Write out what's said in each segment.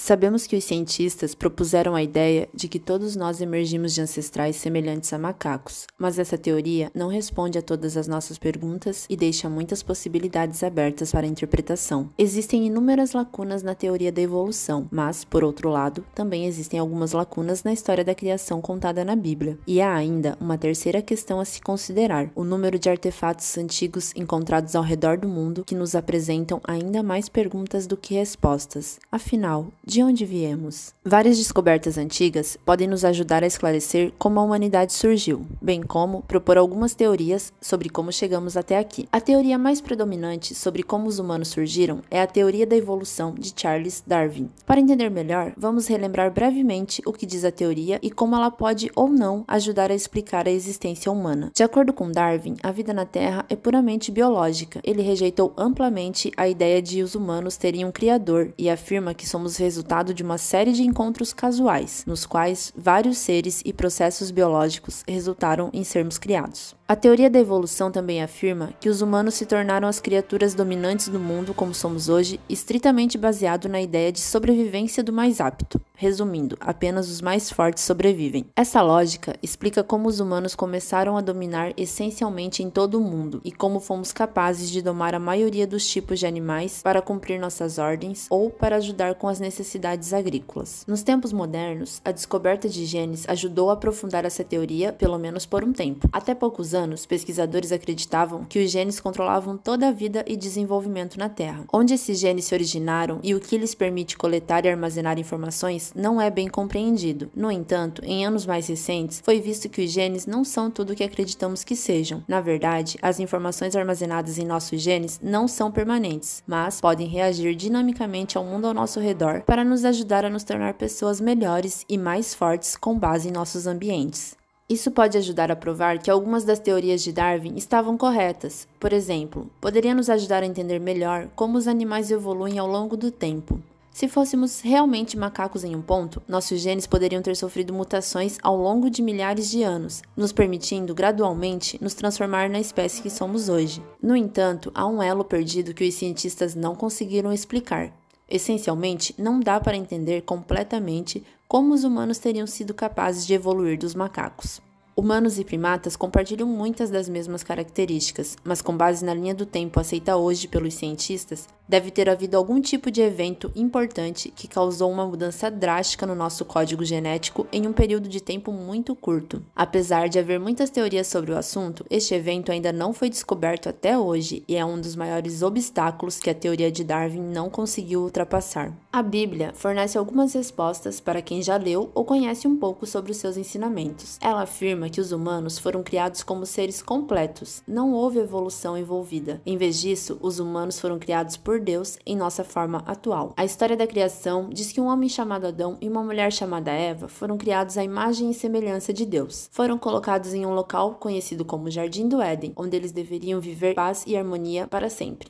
Sabemos que os cientistas propuseram a ideia de que todos nós emergimos de ancestrais semelhantes a macacos, mas essa teoria não responde a todas as nossas perguntas e deixa muitas possibilidades abertas para a interpretação. Existem inúmeras lacunas na teoria da evolução, mas, por outro lado, também existem algumas lacunas na história da criação contada na Bíblia. E há ainda uma terceira questão a se considerar: o número de artefatos antigos encontrados ao redor do mundo que nos apresentam ainda mais perguntas do que respostas. Afinal, de onde viemos? Várias descobertas antigas podem nos ajudar a esclarecer como a humanidade surgiu, bem como propor algumas teorias sobre como chegamos até aqui. A teoria mais predominante sobre como os humanos surgiram é a teoria da evolução de Charles Darwin. Para entender melhor, vamos relembrar brevemente o que diz a teoria e como ela pode ou não ajudar a explicar a existência humana. De acordo com Darwin, a vida na Terra é puramente biológica. Ele rejeitou amplamente a ideia de os humanos terem um criador e afirma que somos resultado de uma série de encontros casuais, nos quais vários seres e processos biológicos resultaram em sermos criados. A teoria da evolução também afirma que os humanos se tornaram as criaturas dominantes do mundo como somos hoje, estritamente baseado na ideia de sobrevivência do mais apto. Resumindo, apenas os mais fortes sobrevivem. Essa lógica explica como os humanos começaram a dominar essencialmente em todo o mundo e como fomos capazes de domar a maioria dos tipos de animais para cumprir nossas ordens ou para ajudar com as necessidades agrícolas. Nos tempos modernos, a descoberta de genes ajudou a aprofundar essa teoria, pelo menos por um tempo. Até poucos anos, pesquisadores acreditavam que os genes controlavam toda a vida e desenvolvimento na Terra. Onde esses genes se originaram e o que lhes permite coletar e armazenar informações não é bem compreendido. No entanto, em anos mais recentes, foi visto que os genes não são tudo o que acreditamos que sejam. Na verdade, as informações armazenadas em nossos genes não são permanentes, mas podem reagir dinamicamente ao mundo ao nosso redor para nos ajudar a nos tornar pessoas melhores e mais fortes com base em nossos ambientes. Isso pode ajudar a provar que algumas das teorias de Darwin estavam corretas. Por exemplo, poderia nos ajudar a entender melhor como os animais evoluem ao longo do tempo. Se fôssemos realmente macacos em um ponto, nossos genes poderiam ter sofrido mutações ao longo de milhares de anos, nos permitindo gradualmente nos transformar na espécie que somos hoje. No entanto, há um elo perdido que os cientistas não conseguiram explicar. Essencialmente, não dá para entender completamente como os humanos teriam sido capazes de evoluir dos macacos. Humanos e primatas compartilham muitas das mesmas características, mas com base na linha do tempo aceita hoje pelos cientistas, deve ter havido algum tipo de evento importante que causou uma mudança drástica no nosso código genético em um período de tempo muito curto. Apesar de haver muitas teorias sobre o assunto, este evento ainda não foi descoberto até hoje e é um dos maiores obstáculos que a teoria de Darwin não conseguiu ultrapassar. A Bíblia fornece algumas respostas para quem já leu ou conhece um pouco sobre os seus ensinamentos. Ela afirma que os humanos foram criados como seres completos, não houve evolução envolvida. Em vez disso, os humanos foram criados por Deus em nossa forma atual. A história da criação diz que um homem chamado Adão e uma mulher chamada Eva foram criados à imagem e semelhança de Deus. Foram colocados em um local conhecido como Jardim do Éden, onde eles deveriam viver paz e harmonia para sempre.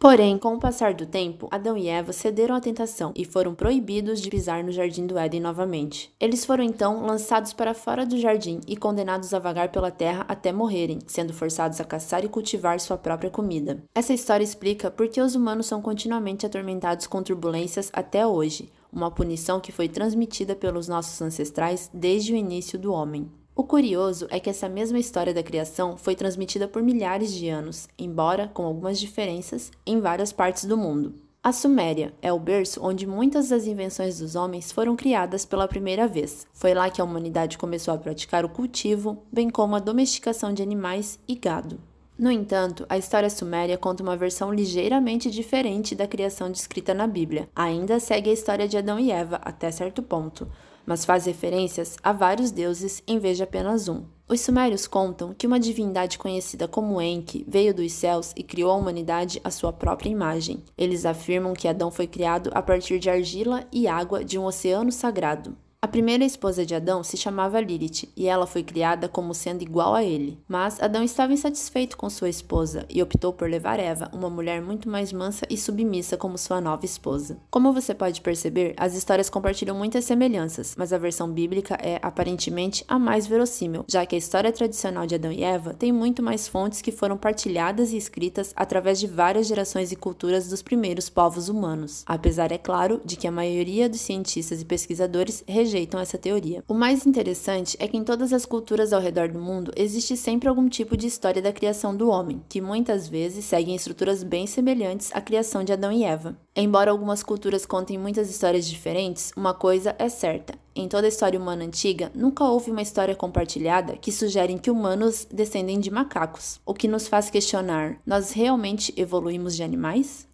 Porém, com o passar do tempo, Adão e Eva cederam à tentação e foram proibidos de pisar no Jardim do Éden novamente. Eles foram então lançados para fora do jardim e condenados a vagar pela terra até morrerem, sendo forçados a caçar e cultivar sua própria comida. Essa história explica por que os humanos são continuamente atormentados com turbulências até hoje, uma punição que foi transmitida pelos nossos ancestrais desde o início do homem. O curioso é que essa mesma história da criação foi transmitida por milhares de anos, embora com algumas diferenças, em várias partes do mundo. A Suméria é o berço onde muitas das invenções dos homens foram criadas pela primeira vez. Foi lá que a humanidade começou a praticar o cultivo, bem como a domesticação de animais e gado. No entanto, a história suméria conta uma versão ligeiramente diferente da criação descrita na Bíblia. Ainda segue a história de Adão e Eva até certo ponto, mas faz referências a vários deuses em vez de apenas um. Os sumérios contam que uma divindade conhecida como Enki veio dos céus e criou a humanidade à sua própria imagem. Eles afirmam que Adão foi criado a partir de argila e água de um oceano sagrado. A primeira esposa de Adão se chamava Lilith, e ela foi criada como sendo igual a ele. Mas Adão estava insatisfeito com sua esposa e optou por levar Eva, uma mulher muito mais mansa e submissa, como sua nova esposa. Como você pode perceber, as histórias compartilham muitas semelhanças, mas a versão bíblica é, aparentemente, a mais verossímil, já que a história tradicional de Adão e Eva tem muito mais fontes que foram partilhadas e escritas através de várias gerações e culturas dos primeiros povos humanos. Apesar, é claro, de que a maioria dos cientistas e pesquisadores rejeitam essa teoria. O mais interessante é que em todas as culturas ao redor do mundo existe sempre algum tipo de história da criação do homem, que muitas vezes seguem estruturas bem semelhantes à criação de Adão e Eva. Embora algumas culturas contem muitas histórias diferentes, uma coisa é certa: em toda a história humana antiga, nunca houve uma história compartilhada que sugere que humanos descendem de macacos, o que nos faz questionar: nós realmente evoluímos de animais?